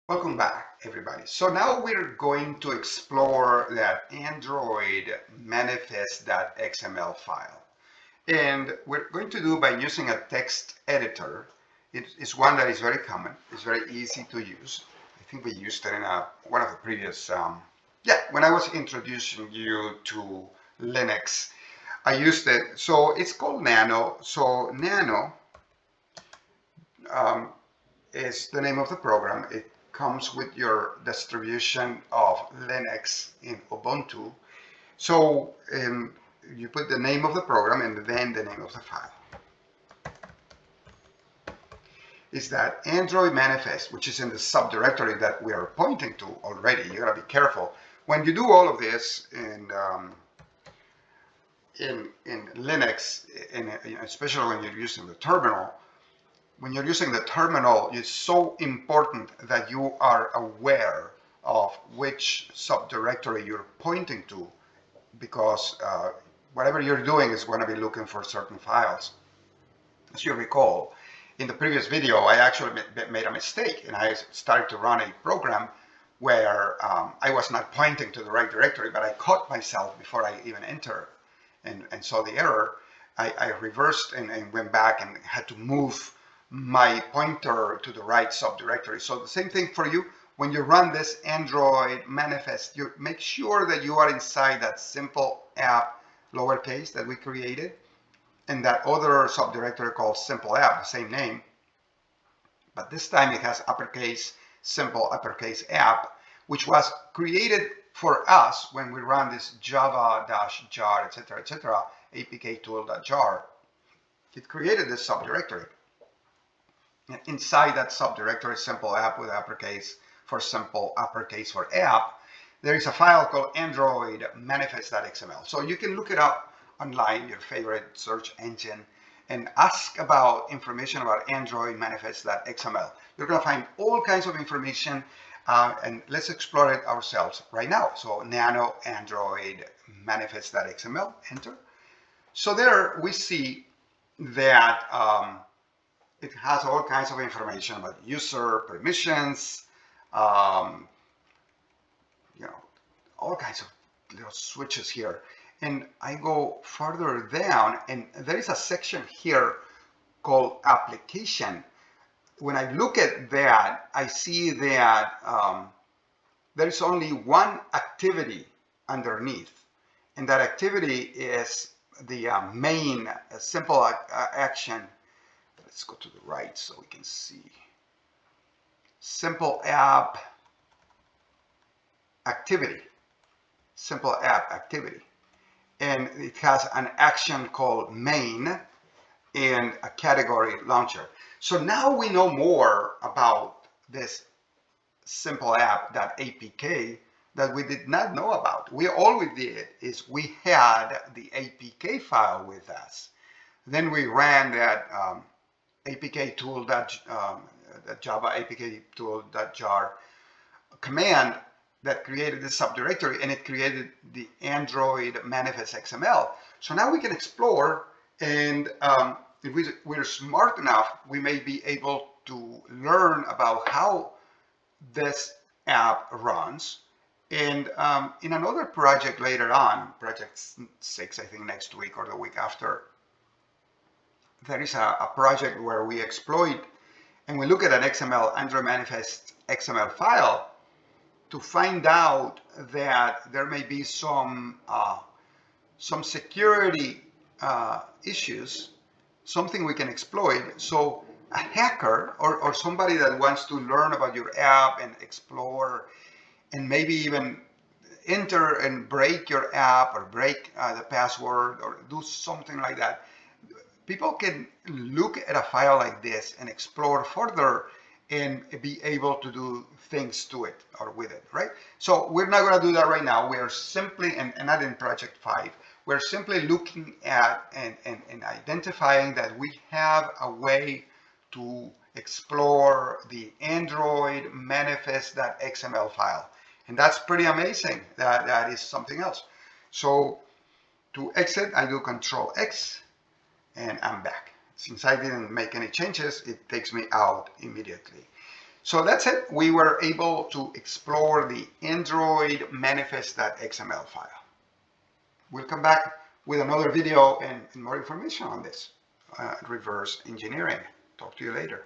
Welcome back, everybody. So now we're going to explore that AndroidManifest.xml file. And we're going to do by using a text editor. It's one that is very common. It's very easy to use. I think we used it in one of the previous, when I was introducing you to Linux, I used it. So it's called Nano. So Nano is the name of the program. It comes with your distribution of Linux in Ubuntu. So you put the name of the program and then the name of the file. Is that Android Manifest, which is in the subdirectory that we are pointing to already. You gotta be careful when you do all of this in Linux, especially when you're using the terminal. When you're using the terminal, it's so important that you are aware of which subdirectory you're pointing to, because whatever you're doing is going to be looking for certain files. As you recall, in the previous video, I actually made a mistake and I started to run a program where I was not pointing to the right directory, but I caught myself before I even entered and saw the error. I reversed and went back and had to move my pointer to the right subdirectory. So the same thing for you. When you run this Android manifest, you make sure that you are inside that simple app lowercase that we created and that other subdirectory called simple app, the same name, but this time it has uppercase, simple uppercase app, which was created for us when we run this java-jar, etc., apktool.jar. It created this subdirectory. And inside that subdirectory, simple app with uppercase for simple, uppercase for app, there is a file called AndroidManifest.xml. So you can look it up online, your favorite search engine, and ask about information about AndroidManifest.xml. You're going to find all kinds of information, and let's explore it ourselves right now. So nano Android manifest.xml, enter. So there we see that it has all kinds of information about user permissions, all kinds of little switches here. And I go further down, and there is a section here called application. When I look at that, I see that there is only one activity underneath, and that activity is the main simple action. Let's go to the right so we can see. Simple app activity. Simple app activity. And it has an action called main and a category launcher. So now we know more about this simple app.apk that we did not know about. All we did is we had the apk file with us. Then we ran that java apktool.jar command that created this subdirectory, and it created the Android manifest XML. So now we can explore, and if we're smart enough, we may be able to learn about how this app runs. And in another project later on, project 6, I think next week or the week after, there is a project where we exploit and we look at an XML, Android manifest XML file to find out that there may be some security issues, something we can exploit. So a hacker or somebody that wants to learn about your app and explore and maybe even enter and break your app or break the password or do something like that, people can look at a file like this and explore further and be able to do things to it or with it, right? So we're not going to do that right now. We are simply, and not in project 5, we're simply looking at and identifying that we have a way to explore the Android manifest.xml file. And that's pretty amazing. That is something else. So to exit, I do Control X and I'm back. Since I didn't make any changes, it takes me out immediately. So that's it. We were able to explore the AndroidManifest.xml file. We'll come back with another video and more information on this reverse engineering. Talk to you later.